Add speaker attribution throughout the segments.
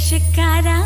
Speaker 1: शिकारा।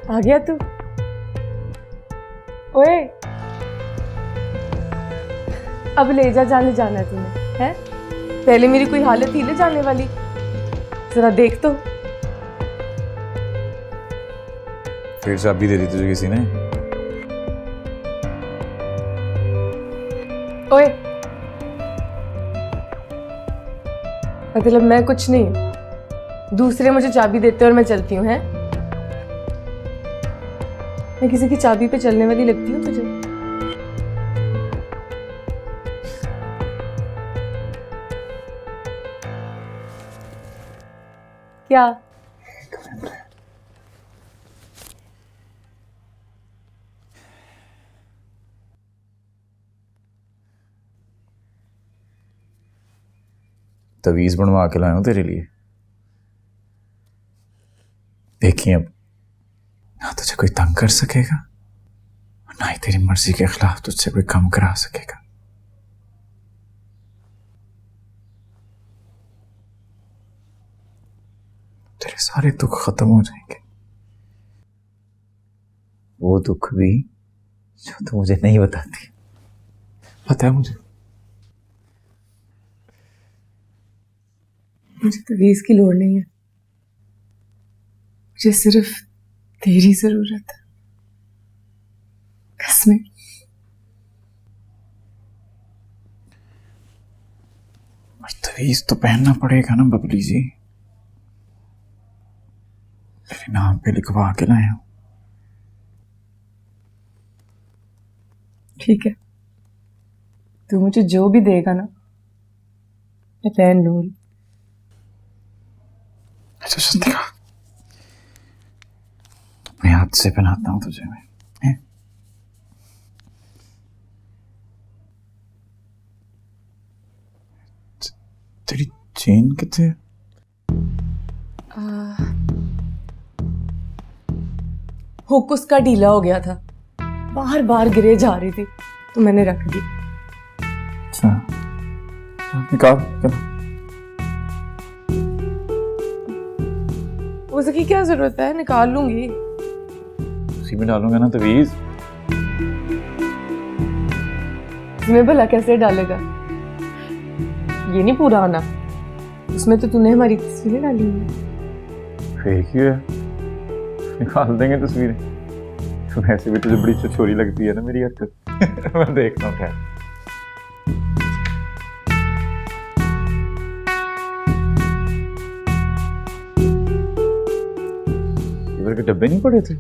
Speaker 2: आ गया तू? ओए, अब ले जाने जाना है तुम्हें, है? पहले मेरी कोई हालत थी ले जाने वाली, जरा देख तो।
Speaker 3: फिर चाबी दे दी तुझे किसी ने?
Speaker 2: ओए, मतलब मैं कुछ नहीं, दूसरे मुझे चाबी देते और मैं चलती हूँ, है? मैं किसी की चाबी पे चलने वाली लगती हूँ तुझे? क्या?
Speaker 3: तवीज बनवा के लाया हूं तेरे लिए। देखिए अब ना तुझे कोई तंग कर सकेगा और ना ही तेरी मर्जी के खिलाफ तुझसे कोई काम करा सकेगा। तेरे सारे दुख खत्म हो जाएंगे, वो दुख भी जो तू मुझे नहीं बताती। पता है मुझे
Speaker 2: तवीज की लोड़ नहीं है, मुझे सिर्फ तेरी जरूरत है। कसमें।
Speaker 3: तवीज तो पहनना पड़ेगा ना बबली जी, तेरे नाम पे लिखवा के लाया हूं।
Speaker 2: ठीक है, तू मुझे जो भी देगा ना मैं पहन लूंगी।
Speaker 3: अच्छा दिखा, अपने हाथ से पहनाता हूं तुझे मैं। तेरी चेन कितने?
Speaker 2: हुक उसका ढीला हो गया था, बार बार गिरे जा रही थी तो मैंने रख दी।
Speaker 3: अच्छा निकाल चलो।
Speaker 2: उसकी क्या जरूरत है, निकाल लूंगी।
Speaker 3: उसी में डालूंगा ना तवीज।
Speaker 2: इसमें भला कैसे डालेगा? ये नहीं पुराना, उसमें तो तूने हमारी तस्वीरें डाली हैं।
Speaker 3: फिर क्यों है, निकाल देंगे तस्वीरें। वैसे भी तुझे बड़ी चचोरी लगती है ना मेरी हरकत। मैं देखता हूँ। खैर के डब्बे नहीं पड़े थे?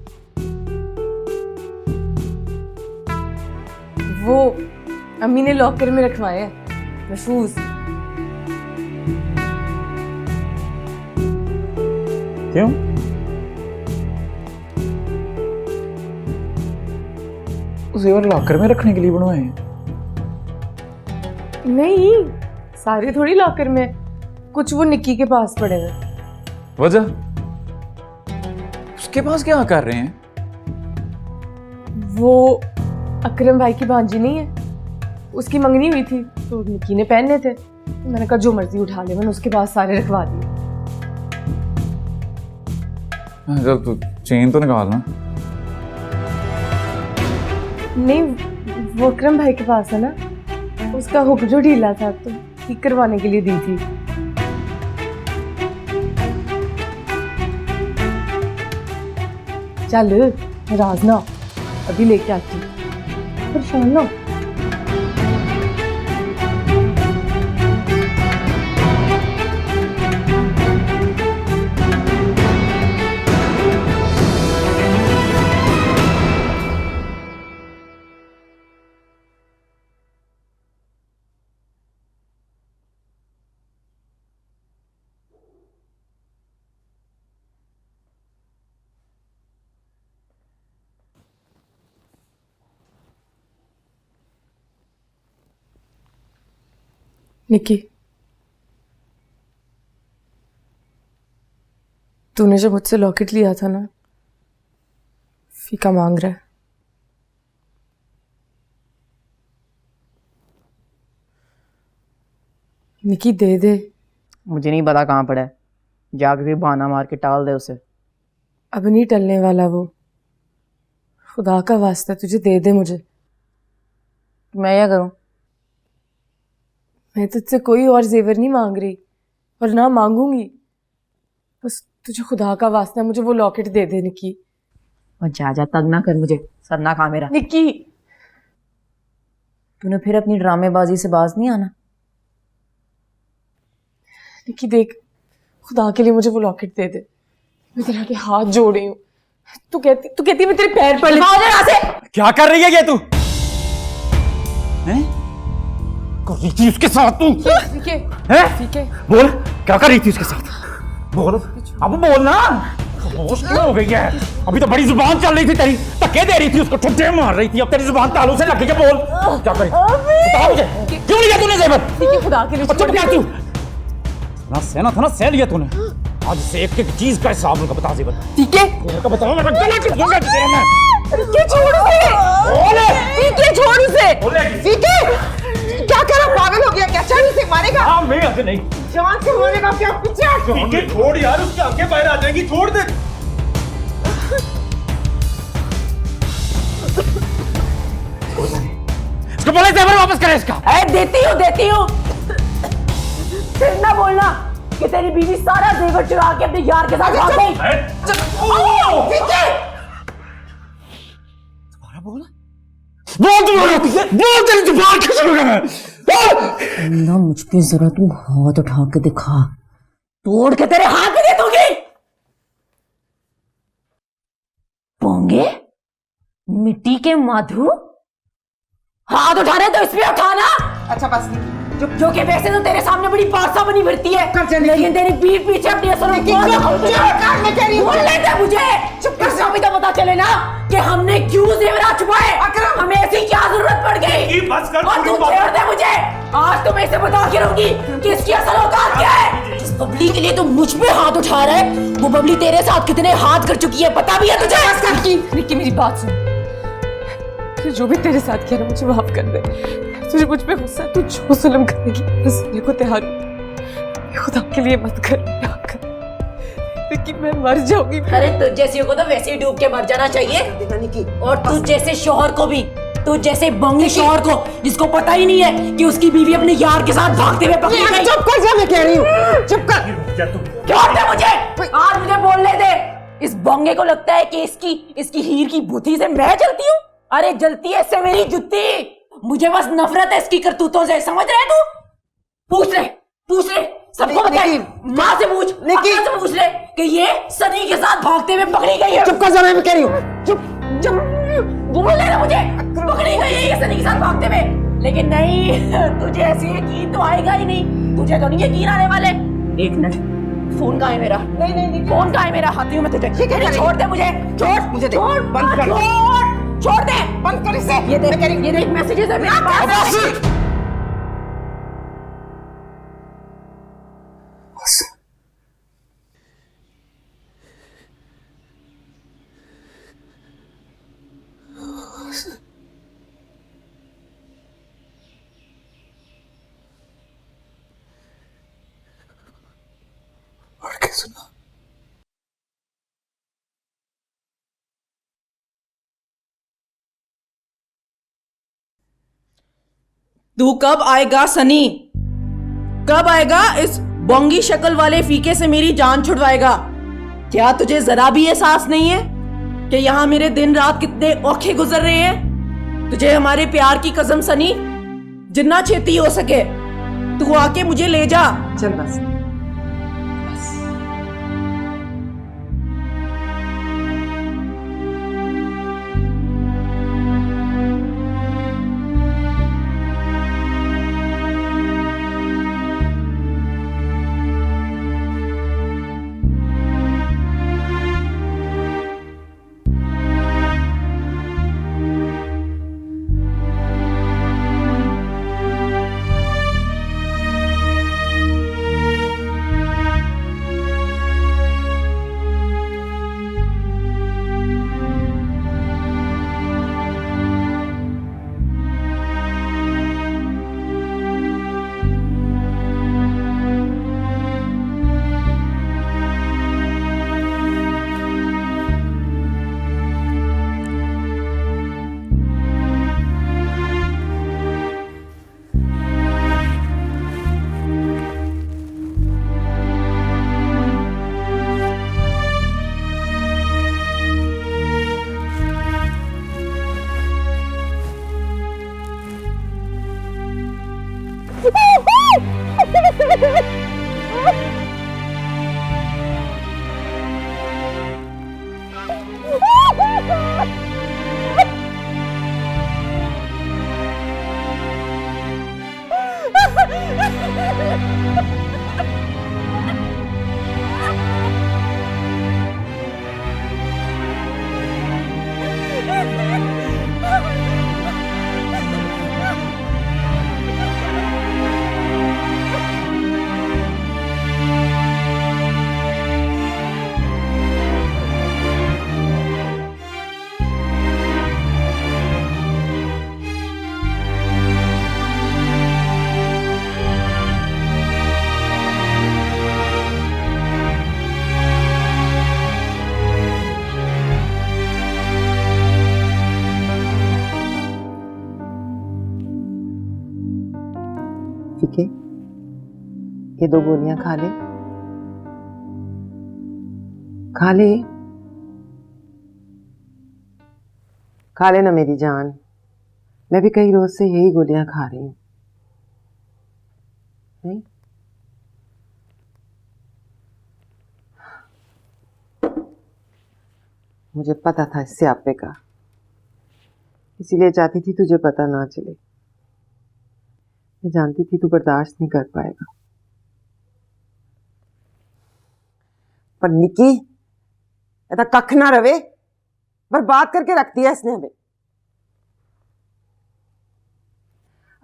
Speaker 2: वो अम्मी ने लॉकर में रखवाए हैं, महफूज।
Speaker 3: क्यों? उसे और लॉकर में रखने के लिए बनवाए हैं?
Speaker 2: नहीं, सारे थोड़ी लॉकर में, कुछ वो निक्की के पास पड़े हैं।
Speaker 3: वजह उसके पास क्या कर रहे हैं?
Speaker 2: वो अकरम भाई की भांजी नहीं है, उसकी मंगनी हुई थी तो निक्की ने पहनने थे, तो मैंने कहा जो मर्जी उठा ले, मैंने उसके पास सारे रखवा दिए।
Speaker 3: जब तू चेन तो निकालना।
Speaker 2: नहीं, वो अकरम भाई के पास है ना, उसका हुक जो ढीला था तो ठीक करवाने के लिए दी थी। चल नाराज ना, अभी लेके आती हूँ, परेशान ना। निक्की, तूने जो मुझसे लॉकेट लिया था ना, फीका मांग रहा है। निक्की दे दे।
Speaker 1: मुझे नहीं पता कहाँ पड़ा है, जाके भी बहाना मार के टाल दे उसे।
Speaker 2: अब नहीं टलने वाला वो। खुदा का वास्ता तुझे दे दे मुझे।
Speaker 1: मैं क्या करूं?
Speaker 2: मैं तुझसे कोई और जेवर नहीं मांग रही और ना मांगूंगी। बस तुझे खुदा का वास्ता मुझे वो लॉकेट दे दे निक्की।
Speaker 1: और जा तंग ना कर मुझे, सरना खा मेरा।
Speaker 2: निक्की,
Speaker 1: तूने फिर अपनी ड्रामेबाजी से बाज नहीं आना।
Speaker 2: निक्की देख, खुदा के लिए मुझे वो लॉकेट दे दे। मैं तेरे आगे हाथ जोड़ रही हूँ। तू कहती मैं तेरे पैर पर
Speaker 4: क्या कर रही है ये तू? हैं? कर रही थी उसके साथ तू?
Speaker 2: फीके,
Speaker 4: हैं?
Speaker 2: फीके।
Speaker 4: बोल, क्या कर रही थी उसके साथ? बोल, अब बोल ना। खामोश क्यों हो गई है? अभी तो बड़ी जुबान चल रही थी तेरी, धक्के दे रही थी उसको, ठुड्डे मार रही थी। अब तेरी जुबान तालू से लग गई है। बोल, क्या कर रही? बता मुझे, क्यों लिया तूने जेवर?
Speaker 2: फीके, खुदा के लिए
Speaker 4: चुप क्या तू? ना सहना था ना, सह लिया तूने। आज से एक एक चीज का हिसाब उनका बता जेवर।
Speaker 2: फीके,
Speaker 4: उनका बताओ, मैं गला किस दूंगा तेरा मैं।
Speaker 2: फीके छोड़ उसे।
Speaker 4: बोले,
Speaker 2: फीके छोड़ उसे।
Speaker 4: बोलेगी।
Speaker 5: फीके, क्या करा? पागल हो गया क्या? जान से मारेगा?
Speaker 4: हाँ, मैं आगे नहीं।
Speaker 5: जान से मारेगा क्या? पीछे हट।
Speaker 4: फीके, छोड़ यार, उसकी आंखें बाहर आ जाएंगी, छोड़ दे। इसको बोले जेवर वापस करे इसका।
Speaker 1: देती हूँ। फिर ना बोलना कि तेरी बीवी सारा जेवर चुरा के अपने यार के साथ भाग गई।
Speaker 4: बोल तेरी जुबान खींच लूंगा मैं।
Speaker 1: ना मुझ पे जरा तू हाथ उठा के दिखा, तोड़ के तेरे हाथ में दे दूंगी। पोंगे, मिट्टी के माधु, हाथ उठा रहे तो इसमें उठाना।
Speaker 5: अच्छा बस
Speaker 1: जो कि वैसे तो तेरे सामने बड़ी पारसा बनी फिरती है, लेकिन तेरी पीठ पीछे अपनी असरों बोल लेते मुझे। चुप कर, अभी तो पता चले ना कि हमने क्यों जेवरात छुपाए। हमें ऐसी क्या जरूरत पड़ गई?
Speaker 4: बस कर,
Speaker 1: और तू छेड़ दे मुझे। आज तो मैं इसे बता के रहूंगी कि इसकी असल औकात क्या है। जिस बबली के लिए तू मुझ पे हाथ उठा रहा है, वो बबली तेरे साथ कितने हाथ कर चुकी है पता भी है तुझे?
Speaker 2: निक्की मेरी बात सुन। फिर जो भी तेरे साथ किया ना, मुझे माफ कर दे। तुझे मुझ पे गुस्सा है, तू जो जुल्म करेगी बस मेरे को तैयार हूँ। खुदा के लिए मत कर, ना कर। लेकिन मैं मर जाऊंगी।
Speaker 1: अरे तुझ जैसियों को तो वैसे ही डूब के मर जाना चाहिए। और तुझ जैसे शोहर को भी, तुझ जैसे बंगी शोहर को जिसको पता ही नहीं है कि उसकी बीवी अपने यार के साथ भागते हुए पकड़ी गई।
Speaker 5: चुप कर जा, मैं कह रही हूँ। चुप कर।
Speaker 1: छोड़ दे मुझे, आज मुझे बोलने दे। इस बंगे को लगता है कि इसकी हीर की बुद्धि से मैं जलती हूँ। अरे जलती है इससे मेरी जुत्ती। मुझे बस नफरत है इसकी करतूतों से, समझ रहे तू? पूछ ले, सबको बता। माँ से पूछ,
Speaker 5: निक्की
Speaker 1: से पूछ ले कि ये सनी के साथ भागते हुए पकड़ी गई है।
Speaker 5: चुप कर जा, मैं कह रही हूँ। चुप।
Speaker 1: बोल ले मुझे, पकड़ी गई है ये सनी के साथ भागते हुए। लेकिन नहीं, तुझे ऐसे यकीन तो आएगा ही नहीं। तुझे तो नहीं यकीन आने वाले। एक मिनट, फोन कहाँ है मेरा?
Speaker 5: नहीं
Speaker 1: फोन कहाँ है मेरा? हाथी हूँ मैं तुझे।
Speaker 5: ठीक है,
Speaker 1: छोड़ दे मुझे,
Speaker 5: मुझे दे।
Speaker 1: छोड़,
Speaker 5: बंद कर।
Speaker 1: छोड़ दे,
Speaker 5: बंद कर इसे।
Speaker 1: ये देख मैसेजेस है मेरे पास।
Speaker 3: और क्या सुना?
Speaker 6: तू कब आएगा सनी? कब आएगा? इस बोंगी शक्ल वाले फीके से मेरी जान छुड़वाएगा? क्या तुझे जरा भी एहसास नहीं है कि यहाँ मेरे दिन रात कितने औखे गुजर रहे हैं? तुझे हमारे प्यार की कसम सनी, जितना छेती हो सके तू आके मुझे ले जा।
Speaker 5: चल बस। फीके, ये 2 गोलियां खा ले, खा ले, खा ले ना मेरी जान। मैं भी कई रोज से यही गोलियां खा रही हूं। नहीं? मुझे पता था इससे आपे का, इसीलिए चाहती थी तुझे पता ना चले। मैं जानती थी तू बर्दाश्त नहीं कर पाएगा, पर निकी ऐसा कख ना रवे, बर्बाद करके रख दिया इसने हमें।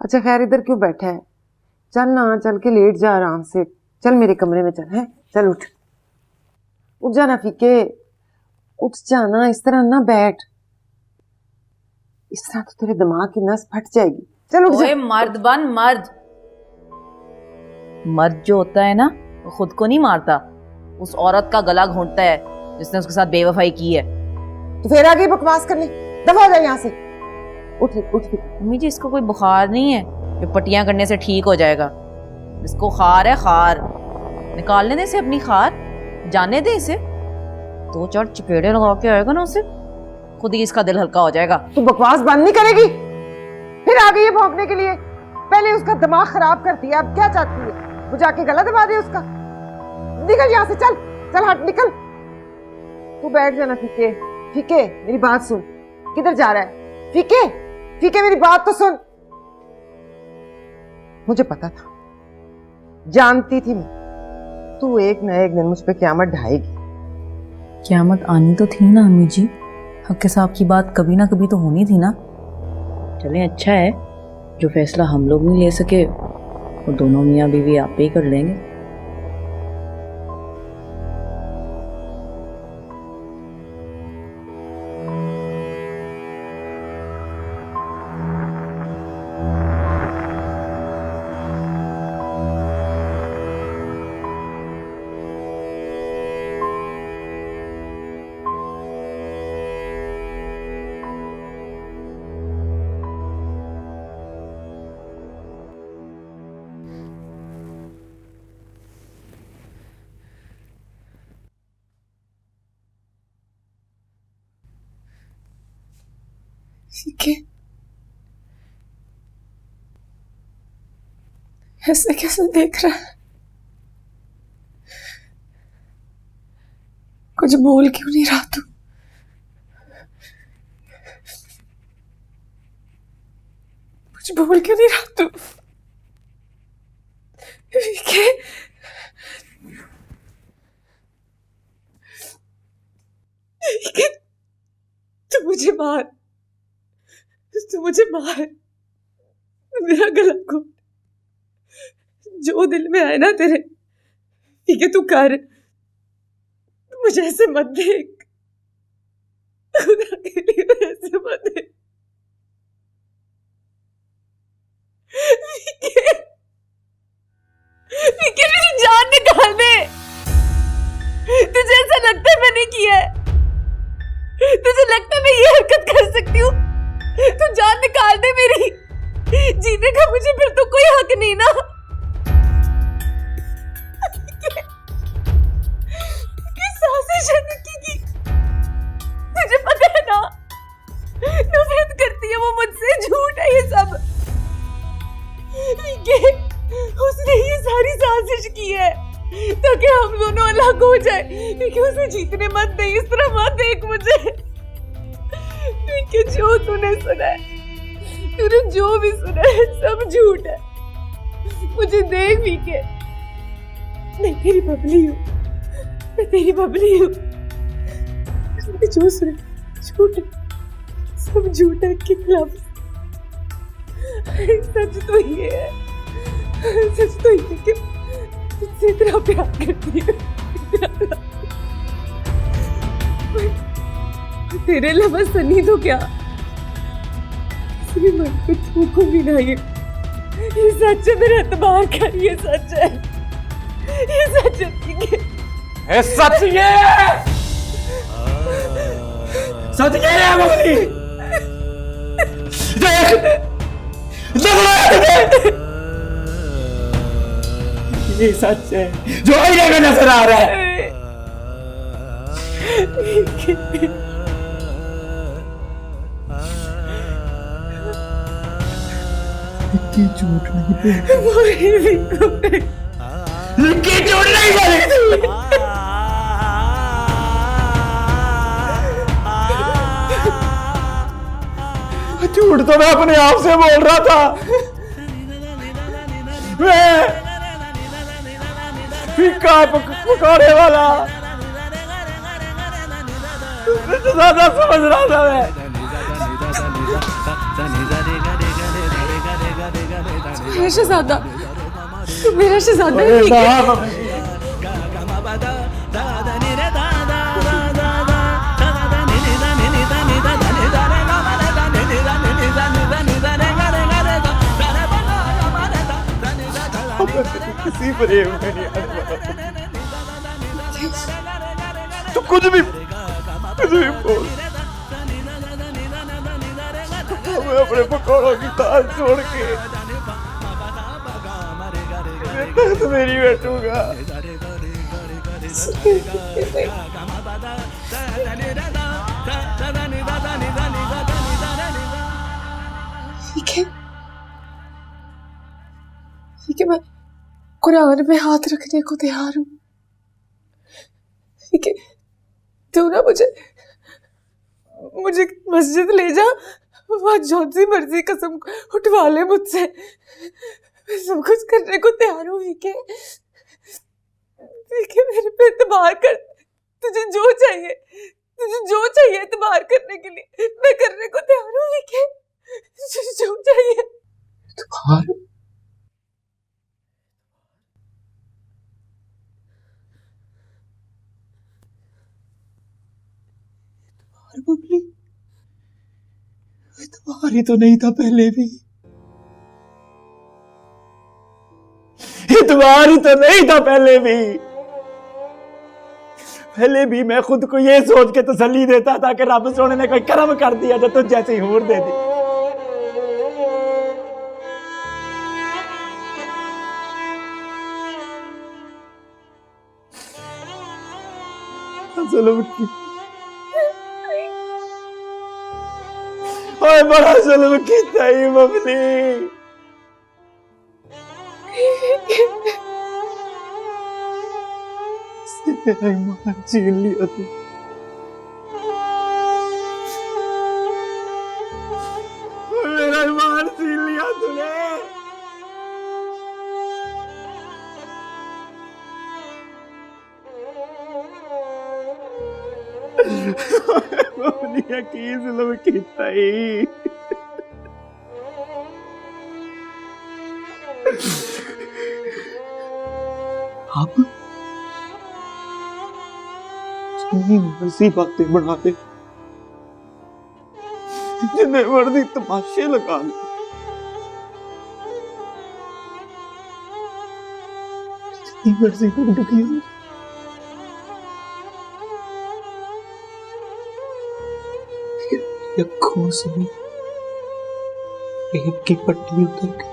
Speaker 5: अच्छा खैर, इधर क्यों बैठा है? चल ना, चल के लेट जा आराम से। चल मेरे कमरे में चल, है चल, उठ उठ जाना फीके, उठ जाना, इस तरह ना बैठ, इस तरह तो तेरे दिमाग की नस फट जाएगी। चल उठ
Speaker 1: ओए
Speaker 5: जा।
Speaker 1: मर्द बन मर्द। मर्द जो होता है ना, वो खुद को नहीं मारता, उस औरत का गला घोंटता है जिसने उसके साथ बेवफाई की है।
Speaker 5: तो फिर आगे बकवास करने, दफा हो जा यहाँ से। उठ उठ।
Speaker 1: मम्मी जी, इसको कोई बुखार नहीं है जो पट्टियां करने से ठीक हो जाएगा। इसको खार है, खार। निकालने दे इसे अपनी खार, जाने दे इसे। 2-4 चपेड़े लगा के आएगा ना उसे, खुद ही इसका दिल हल्का हो जाएगा।
Speaker 5: तू बकवास बंद नहीं करेगी? फिर आ गई है भौंकने के लिए। पहले उसका दिमाग खराब कर दिया, अब क्या चाहती है? वो जाके गला दबा दे उसका। निकल यहाँ से, चल चल, हट निकल। तू बैठ जाना फीके। फीके मेरी बात सुन, किधर जा रहा है? फीके फीके मेरी बात तो सुन। मुझे पता था, जानती थी मैं, तू एक न एक दिन मुझ पे क़यामत ढाएगी।
Speaker 1: क़यामत आनी तो थी ना अम्मी जी, हक साहब की बात कभी ना कभी तो होनी थी ना। चलें, अच्छा है जो फैसला हम लोग नहीं ले सके वो दोनों मियाँ बीवी आप ही कर लेंगे।
Speaker 2: ठीक है, ऐसे कैसे देख रहा है? कुछ बोल क्यों नहीं रहा तू? कुछ बोल क्यों नहीं रहा तू? विके, विके, तू मुझे मार, तू मुझे मार, मेरा गला घोट, जो दिल में आए ना तेरे, ठीक है तू कर, मुझे ऐसे मत देख, खुदा के लिए ऐसे मत देख। विके, विके मेरी जान निकाल दे। तुझे ऐसा लगता है मैंने किया है? तुझे लगता है मैं ये हरकत कर सकती हूँ? तू जान निकाल दे मेरी, जीने का मुझे फिर तो कोई हक नहीं ना। साजिश है निक्की की, तुझे पता है ना, नफरत करती है वो मुझसे, झूठ है ये सब। उसने ये सारी साजिश की है ताकि हम दोनों अलग हो जाए। लेकिन उसे जीतने मत दे, इस तरह मत देख मुझे। कि जो तूने सुना है, तूने जो भी सुना है सब झूठ है। मुझे देख वीके, मैं तेरी बबली हूँ, मैं तेरी बबली हूँ। जो सुना झूठ है, सब झूठ है के खिलाफ। सच तो ये है, सच तो ये कि तुझसे इतना प्यार करती है, तेरे अलावा सनी तो क्या, किसी मन को थूको भी ना। ये सच है, मेरा एतबार कर, ये सच है, ये सच है। ठीक है,
Speaker 4: सच ये सच ये है मम्मी। देख देख
Speaker 3: ये सच है जो आईने में नजर आ रहा है। विक्की झूठ नहीं बोल, विक्की झूठ नहीं बोली। झूठ तो मैं अपने आप से बोल रहा था। मैं फीका पकौड़े वाला ज्यादा समझ रहा था मैं।
Speaker 2: मेरा शहजादा, तू मेरा शहजादा है, ठीक है?
Speaker 3: किसी प्रेम में नहीं आने वाला। तू कुछ भी बोल, मैं अपने पकौड़ों की ताल छोड़ के तख्त में नहीं बैठूंगा।
Speaker 2: ठीक है, ठीक है, मैं कुरान में हाथ रखने को तैयार हूँ। ठीक है, तू ना मुझे मस्जिद ले जा, वहां जो सी मर्जी कसम उठवा ले मुझसे, मैं सब कुछ करने को तैयार हूँ। ठीक है, ठीक है, मेरे पे एतबार कर, तुझे जो चाहिए एतबार करने के लिए मैं करने को तैयार हूँ। ठीक है, तुझे जो चाहिए।
Speaker 3: एतबार? बबली, एतबार ही तो नहीं था पहले भी। एतबार ही तो नहीं था पहले भी। पहले भी मैं खुद को ये सोच के तसल्ली देता था कि रब सोने ने कोई करम कर दिया जो तुझ जैसी हूर दे दी। जुल्म की, ओए बड़ा जुल्म किया ही बबली। मेरा ईमान छीन लिया तू। मेरा ईमान छीन लिया तूने। बबली की जुल्म किया ही। अब जितनी मर्जी बातें बना दे, जितने मर्जी तमाशे लगा ले, जितनी मर्जी दुखी हो, अखों से प्रेम की पट्टी उतर गई।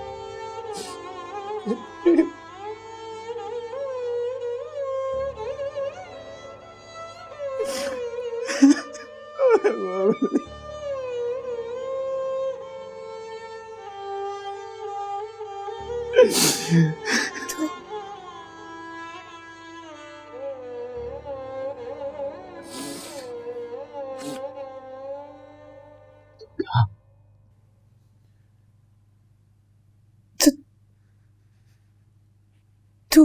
Speaker 2: तू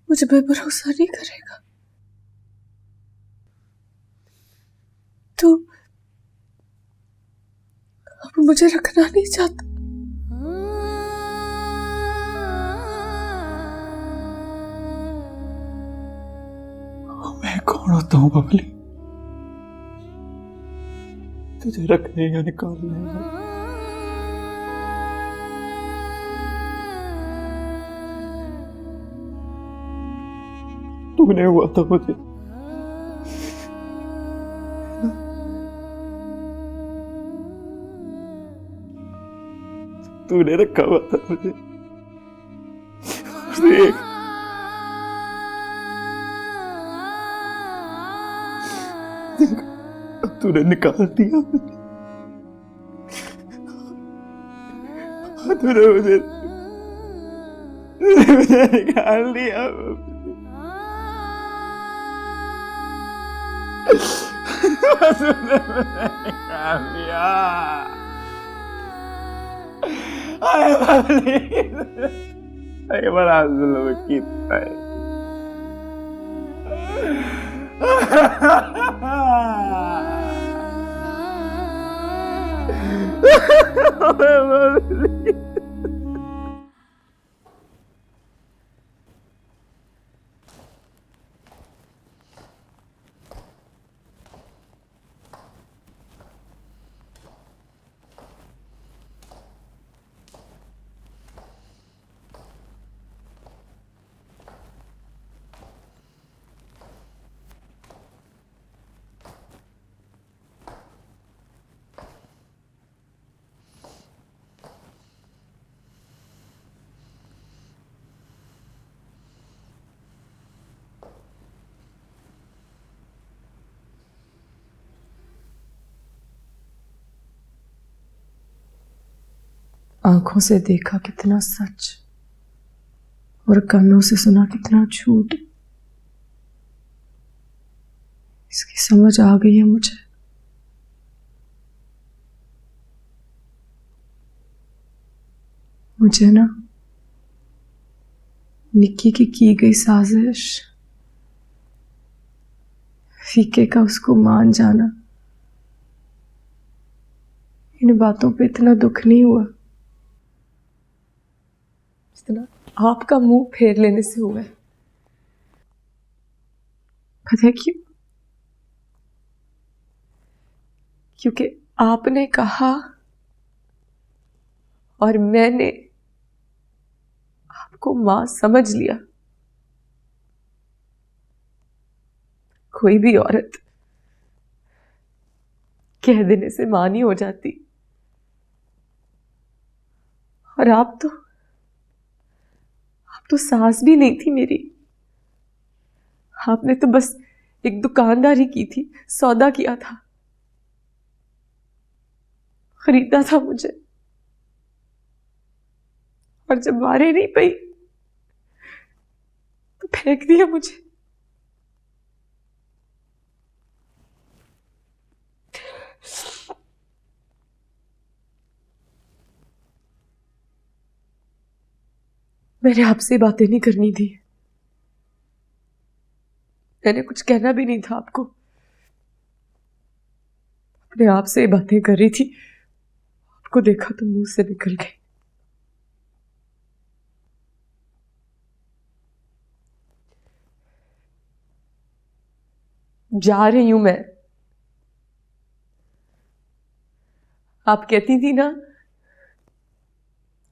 Speaker 2: मुझे पे भरोसा नहीं करेगा? तू अब मुझे रखना नहीं चाहता?
Speaker 3: मैं कौन होता हूँ बबली, तुझे रखने या निकालने? तूने हुआ था मुझे, तूने रखा हुआ था मुझे, देख अब तूने निकाल दिया तूने मुझे निकाल दिया निकाल दिया अरे बड़ा जुल्म किया
Speaker 2: आंखों से देखा कितना सच और कानों से सुना कितना झूठ। इसकी समझ आ गई है मुझे। मुझे ना निक्की की गई साजिश, फीके का उसको मान जाना, इन बातों पे इतना दुख नहीं हुआ जितना आपका मुंह फेर लेने से हुआ है। पता है क्यों? क्योंकि आपने कहा और मैंने आपको मां समझ लिया। कोई भी औरत कह देने से मां नहीं हो जाती, और आप तो सास भी नहीं थी मेरी। आपने तो बस एक दुकानदारी की थी, सौदा किया था, खरीदा था मुझे, और जब मारे नहीं पई तो फेंक दिया मुझे। मैंने आपसे बातें नहीं करनी थी, मैंने कुछ कहना भी नहीं था आपको। अपने आप से बातें कर रही थी, आपको देखा तो मुंह से निकल गई। जा रही हूं मैं। आप कहती थी ना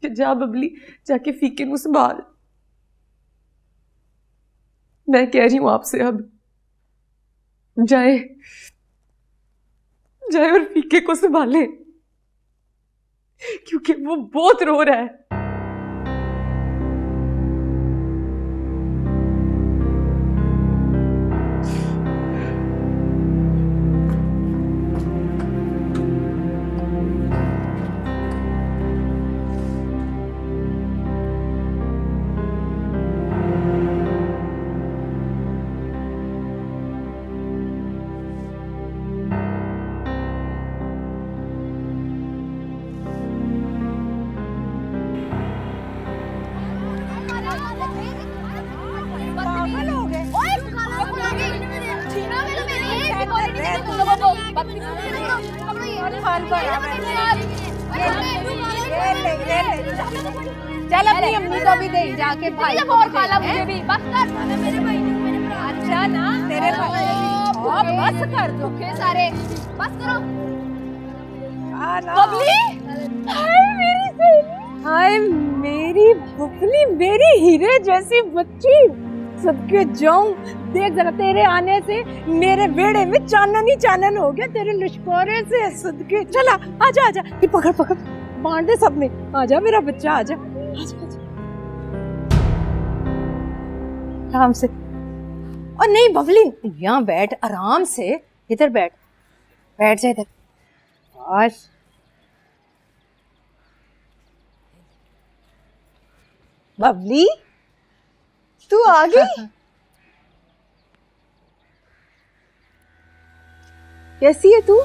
Speaker 2: कि जा बबली, जाके फीके मुंह संभाल। मैं कह रही हूं आपसे, अब जाए और फीके को संभाले, क्योंकि वो बहुत रो रहा है।
Speaker 7: चल अपनी अम्मी को भी दे जाके, भाई को और खा ला, मुझे भी बस कर। मेरे भाई मेरे भरा, अच्छा ना तेरे भाई, बस कर दो के सारे, बस करो। बबली, हाय मेरी सहेली, हाय मेरी बबली, मेरी हीरे जैसी बच्ची। सबके जाऊं, देख जरा, तेरे आने से मेरे बेड़े में चानन ही चानन हो गया, तेरे लिशकोरे से सदके। चला आजा आजा, ये पकड़ पकड़, बांट दे सब में। आजा मेरा बच्चा, आजा आजा आजा। आराम से। और नहीं बबली, यहाँ बैठ आराम से, इधर बैठ, बैठ जा इधर। बस बबली तू आ गई। कैसी है तू?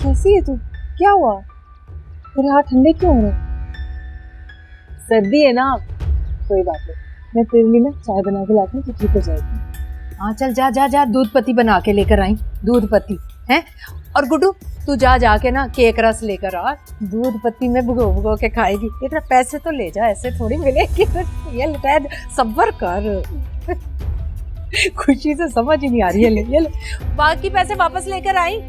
Speaker 7: कैसी है तू? क्या हुआ? तेरे हाथ ठंडे क्यों हो रहे? सर्दी है ना? कोई बात नहीं, मैं तेरे लिए ना चाय बना के लाती हूँ तो ठीक हो जाएगी। हाँ चल जा जा जा, दूध पत्ती बना के लेकर आई, दूध पत्ती है। और गुड्डू तू जा जाके ना केक रस लेकर आ, दूध पत्ती में भुगो के खाएगी। इतना पैसे तो ले जा, ऐसे थोड़ी मिलेगी। ये ले, सब्र कर। खुशी से समझ ही नहीं आ रही है। ये ले, बाकी पैसे वापस लेकर आई।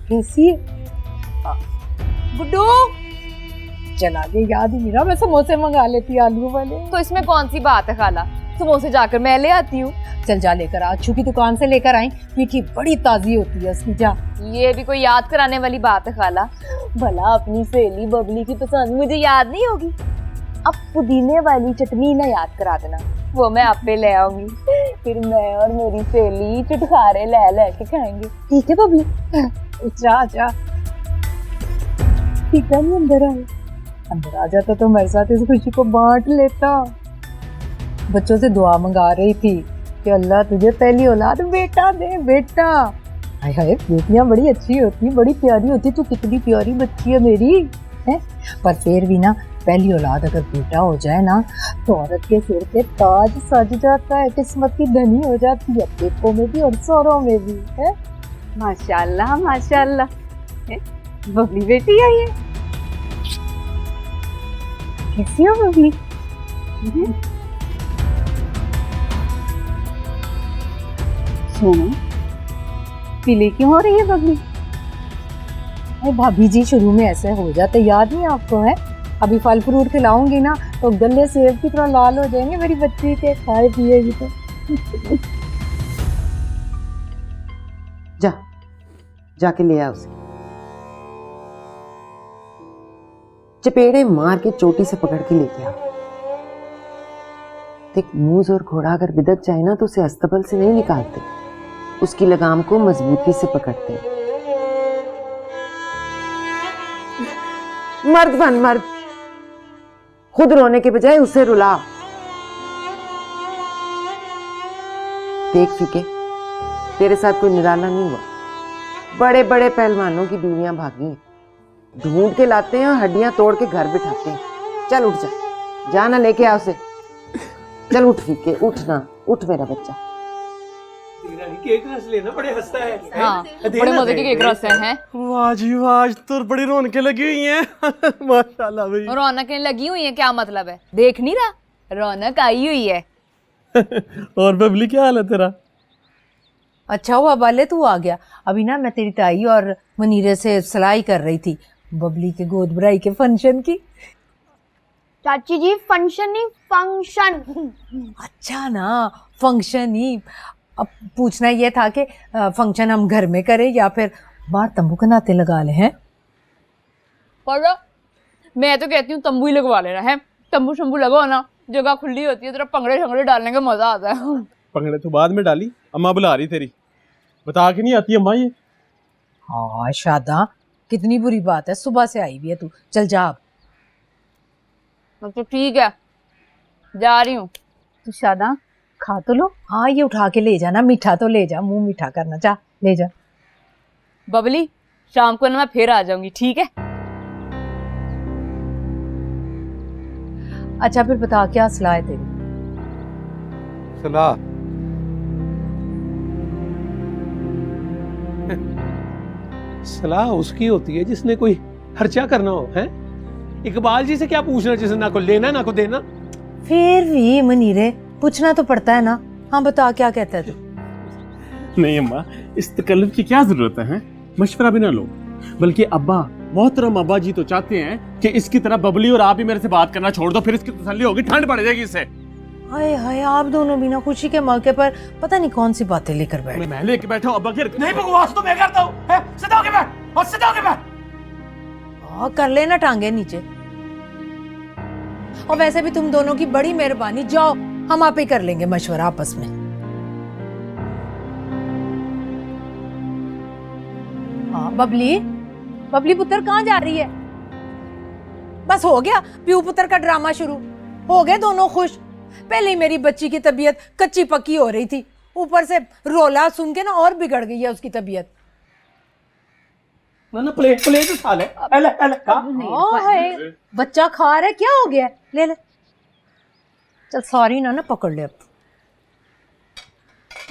Speaker 7: कैसी है गुड्डू? चला गया, याद ही नहीं रहा। मैं समोसे मंगा लेती आलू वाले।
Speaker 2: तो इसमें कौन सी बात है खाला, समोसे जाकर मैं ले आती हूँ।
Speaker 7: चल जा लेकर आ, अच्छू की दुकान से लेकर आई, मीठी बड़ी ताजी होती है उसकी। जा।
Speaker 2: ये भी कोई याद कराने वाली बात है खाला? भला अपनी सहेली बबली की पसंद मुझे याद नहीं होगी? अब पुदीने वाली चटनी ना याद करा देना, वो मैं आप पे ले आऊंगी, फिर मैं और मेरी सहेली चुटकारे ले के खाएंगे।
Speaker 7: ठीक है बबली, जा जा। ठीक है, अंदर आए, अंदर आ जाता तो मेरे साथ इस खुशी को बांट लेता। बच्चों से दुआ मंगा रही थी कि अल्लाह तुझे पहली औलाद बेटा दे, बेटा। हाय हाय, बेटियां बड़ी अच्छी होती, बड़ी प्यारी होती। तू कितनी प्यारी बच्ची है मेरी, है। पर फिर भी ना, पहली औलाद अगर बेटा हो जाए ना तो औरत के सिर पे ताज सज जाता है, किस्मत की धनी हो जाती है, पेटों में भी और सौरों में भी, है।
Speaker 2: माशाल्लाह माशाल्लाह,
Speaker 7: बबली बेटी है ये। कैसी हो बबली? सोना पीले क्यों हो रही है बबली? अरे भाभी जी शुरू में ऐसे हो जाते, याद नहीं आपको? है अभी फल फ्रूट खिलाऊंगी ना तो गले सेब की तरह लाल हो जाएंगे मेरी बच्ची के, खाए पिएगी तो।
Speaker 5: जा जाके ले आ उसे, चपेड़े मार के चोटी से पकड़ के लेके आ। देख, मूज और घोड़ा अगर बिदक जाए ना तो उसे अस्तबल से नहीं निकालते, उसकी लगाम को मजबूती से पकड़ते। मर्द बन मर्द, खुद रोने के बजाय उसे रुला। देख फीके, तेरे साथ कोई निराला नहीं हुआ, बड़े बड़े पहलवानों की बीवियां भागी, ढूंढ के लाते हैं और हड्डियां तोड़ के घर बिठाते हैं। चल उठ जा, जाना लेके आ उसे। चल उठ फीके, उठना, उठ मेरा बच्चा।
Speaker 8: केक रस लेना, बड़े हंसता है।
Speaker 2: हाँ, बड़े मजे के केक रस हैं।
Speaker 8: वाह जी वाह, आज तो बड़ी रौनकें लगी हुई हैं। माशाल्लाह भाई।
Speaker 2: रौनकें लगी हुई हैं क्या मतलब है? देख नहीं रहा, रौनक आई हुई है।
Speaker 8: और बबली क्या हाल है तेरा?
Speaker 7: अच्छा हुआ बाले तू आ गया। अभी ना मैं तेरी ताई और मनीरे से सलाई कर रही थी बबली के गोद भराई के फंक्शन की।
Speaker 9: चाची जी फंक्शन नहीं, फंक्शन।
Speaker 7: अच्छा ना, फंक्शन ही। अब पूछना ये था कि फंक्शन हम घर में करें या फिर बाहर तंबू के नाते लगा ले। हैं
Speaker 2: पर मैं तो कहती हूँ तंबू ही लगवा लेना है। तंबू शंबू लगाओ ना, जगह खुली होती है, जरा पंगड़े शंगड़े डालने का मजा आता है।
Speaker 8: पंगड़े तो बाद में डाली, अम्मा बुला रही तेरी, बता के नहीं आती अम्मा ये।
Speaker 7: हाँ शादा, कितनी बुरी बात है, सुबह से आई भी है तू। चल जा अब।
Speaker 2: तो ठीक है, जा रही हूँ।
Speaker 7: तो शादा खा तो लो। हाँ ये उठा के ले जाना, मीठा तो ले जा, मुंह मीठा करना, जा ले जा।
Speaker 2: बबली शाम को ना मैं फिर आ जाऊंगी, ठीक है?
Speaker 7: अच्छा फिर बता क्या सलाह है तेरी?
Speaker 8: सलाह सलाह उसकी होती है जिसने कोई खर्चा करना हो। है इकबाल जी से क्या पूछना जिसने ना को लेना ना को देना।
Speaker 7: फिर भी मनीरे पूछना तो पड़ता है ना। हाँ बता क्या कहता है तू?
Speaker 8: नहीं अम्मा, इस तकल्लुफ की क्या जरूरत है? मशवरा भी ना लो, बल्कि अब्बा, मोहतरम अब्बा जी तो चाहते हैं कि इसकी तरह बबली और आप ही मेरे से बात करना छोड़ दो, फिर इसकी तसल्ली होगी, ठंड पड़ जाएगी इससे।
Speaker 7: हाय हाय, आप दोनों भी ना खुशी के मौके पर पता नहीं कौन सी बातें लेकर बैठे।
Speaker 8: मैं लेके बैठा हूँ अब्बा, नहीं बकवास तो मैं करता हूँ। सीधा होके बैठ और सीधा होके बैठ।
Speaker 7: हाँ कर लेना टांगे नीचे। और वैसे भी तुम दोनों की बड़ी मेहरबानी, जाओ हम आप ही कर लेंगे मशवरा आपस में। हाँ बबली, बबली पुत्र कहाँ जा रही है? बस हो गया प्यू पुत्र का ड्रामा शुरू, हो गए दोनों खुश। पहले ही मेरी बच्ची की तबीयत कच्ची पक्की हो रही थी, ऊपर से रोला सुन के ना और बिगड़ गई है उसकी तबीयत।
Speaker 4: ना प्लेट प्लेट उठा ले, एले एले खा।
Speaker 7: है बच्चा खा रहा है, क्या हो गया? ले ले चल, सॉरी ना पकड़ ले, अब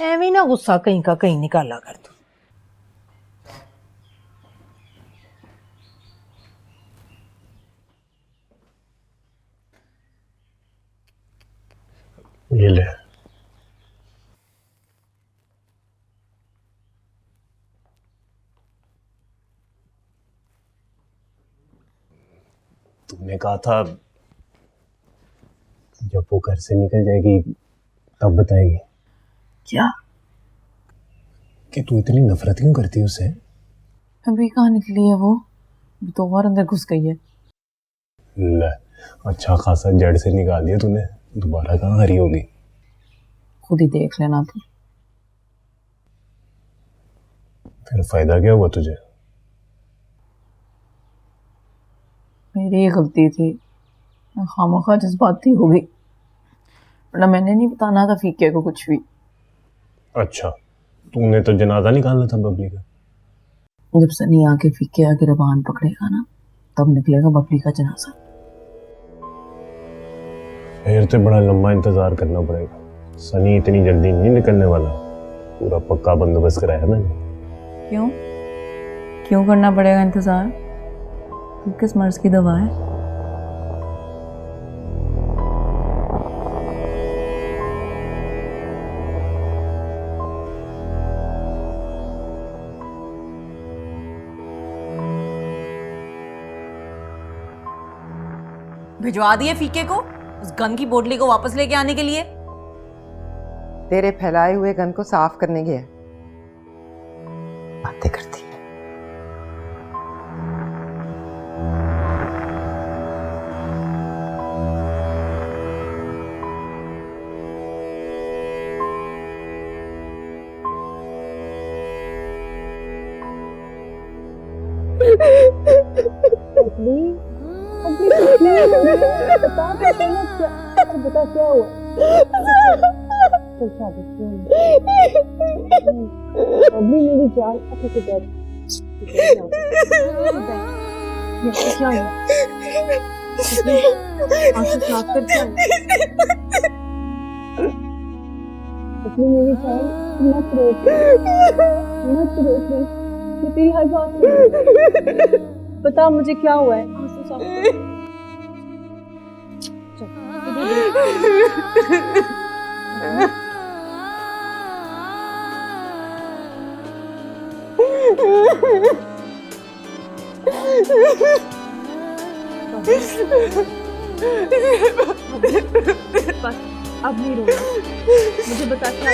Speaker 7: एवं ना गुस्सा कहीं का कहीं निकाला कर तू।
Speaker 8: ये ले। तुमने कहा था जब वो घर से निकल जाएगी तब बताएगी।
Speaker 2: क्या?
Speaker 8: कि तू इतनी नफरत क्यों करती है उससे?
Speaker 2: अभी कहाँ निकली है वो तो और अंदर घुस गई है।
Speaker 8: ले, अच्छा खासा जड़ से निकाल दिया तूने, दोबारा कहाँ हरी होगी?
Speaker 2: खुद ही देख लेना तू।
Speaker 8: फिर फायदा क्या हुआ तुझे?
Speaker 2: मेरी गलती थी, मैं खामोखा जज्बाती हो गई, वरना मैंने नहीं बताना था फीके को कुछ भी।
Speaker 8: अच्छा, तूने तो जनाजा निकालना था बबली का।
Speaker 2: जब सनी आके फीके आके रबान पकड़ेगा ना, तब निकलेगा बबली का जनाजा।
Speaker 8: फिर तो बड़ा लंबा इंतजार करना पड़ेगा। सनी इतनी जल्दी नहीं निकलने वाला, पूरा पक्का बंदोबस्त कराया मैंने।
Speaker 2: क्यों क्यों करना पड़ेगा इंतजार? तू किस मर्ज की दवा है?
Speaker 6: भिजवा दिए फीके को उस गन की बोतली को वापस लेके आने के लिए?
Speaker 5: तेरे फैलाए हुए गन को साफ करने गया। बातें करती है।
Speaker 7: बता क्या हुआ? अभी मेरी जान अच्छे से बैठ। क्या हुआ? आंसू साफ कर क्या हुआ? अपनी मेरी जान मत रोक, मत रोक, मैं तेरी हर बात सुन। बता मुझे क्या हुआ है? आंसू साफ कर। बस अब नहीं रोना, मुझे बता क्या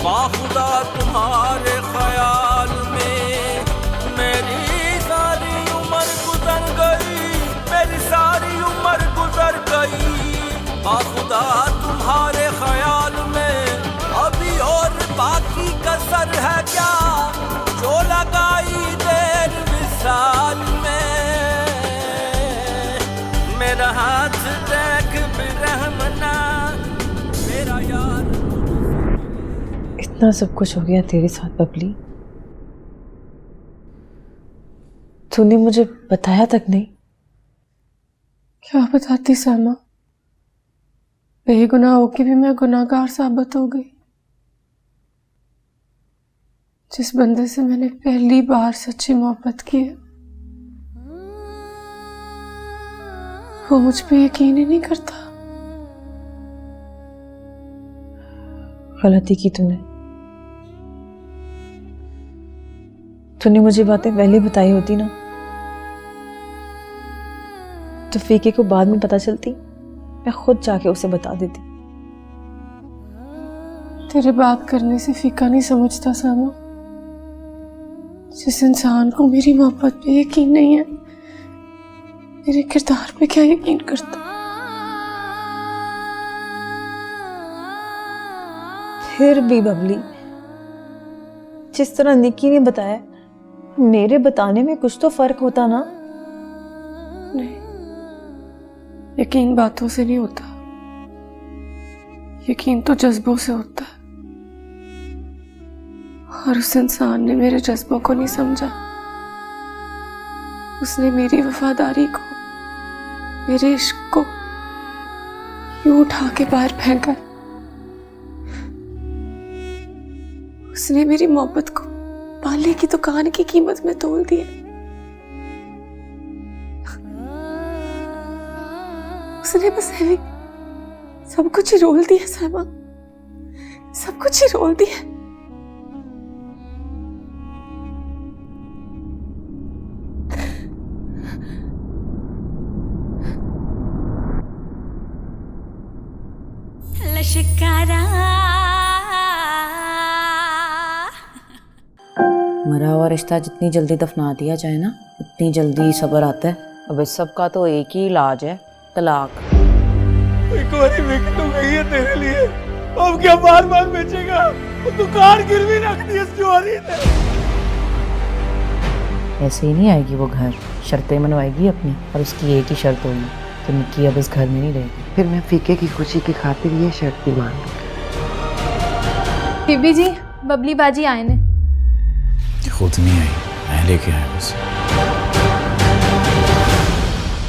Speaker 10: बाखुदा तुम्हारे ख्याल में मेरी सारी उम्र गुजर गई, मेरी सारी उम्र गुजर गई। बाखुदा तुम्हारे ख्याल में अभी और बाकी कसर है क्या, जो लगाई देर विसाल में। मेरा हाथ देख बिरहमना मेरा यार।
Speaker 2: इतना सब कुछ हो गया तेरे साथ बबली, तूने मुझे बताया तक नहीं।
Speaker 7: क्या बताती सामा, बेगुनाह होके भी मैं गुनाहगार साबित हो गई। जिस बंदे से मैंने पहली बार सच्ची मोहब्बत की है वो मुझ पे यकीन ही नहीं करता।
Speaker 2: गलती की तूने मुझे बातें पहले बताई होती ना तो फीके को बाद में पता चलती, मैं खुद जाके उसे बता देती।
Speaker 7: तेरे बात करने से फीका नहीं समझता सामा। जिस इंसान को मेरी मोहब्बत पे यकीन नहीं है मेरे किरदार पे क्या यकीन करता।
Speaker 2: फिर भी बबली, जिस तरह निक्की ने बताया मेरे बताने में कुछ तो फर्क होता ना।
Speaker 7: नहीं, यकीन बातों से नहीं होता, यकीन तो जज्बों से होता है। और उस इंसान ने मेरे जज्बों को नहीं समझा। उसने मेरी वफादारी को, मेरे इश्क को यूं उठा के बाहर फेंका। उसने मेरी मोहब्बत को पाले की दुकान की कीमत में तोल दिया। उसने बस ऐसे सब कुछ ही रोल दिया सामा, सब कुछ ही रोल दिया।
Speaker 1: मरा हुआ रिश्ता जितनी जल्दी दफना दिया जाए ना उतनी जल्दी सब्र आता है। अब इस सब का तो एक ही इलाज है, तलाक।
Speaker 4: एक बारी बिक तो गई है तेरे लिए, अब क्या बार बार बेचेगा? वो दुकान गिरवी रख दी इस जुआरी ने।
Speaker 1: ऐसे ही नहीं आएगी वो घर, शर्तें मनवाएगी अपनी, और उसकी एक ही शर्त होगी कि निक्की अब इस घर में नहीं रहेगी।
Speaker 5: फिर मैं फीके की खुशी की खातिर ये शर्त भी मान लूं।
Speaker 9: बीबी जी, बबली बाजी आए ने।
Speaker 3: खुद नहीं आई, मैं लेके आया बस।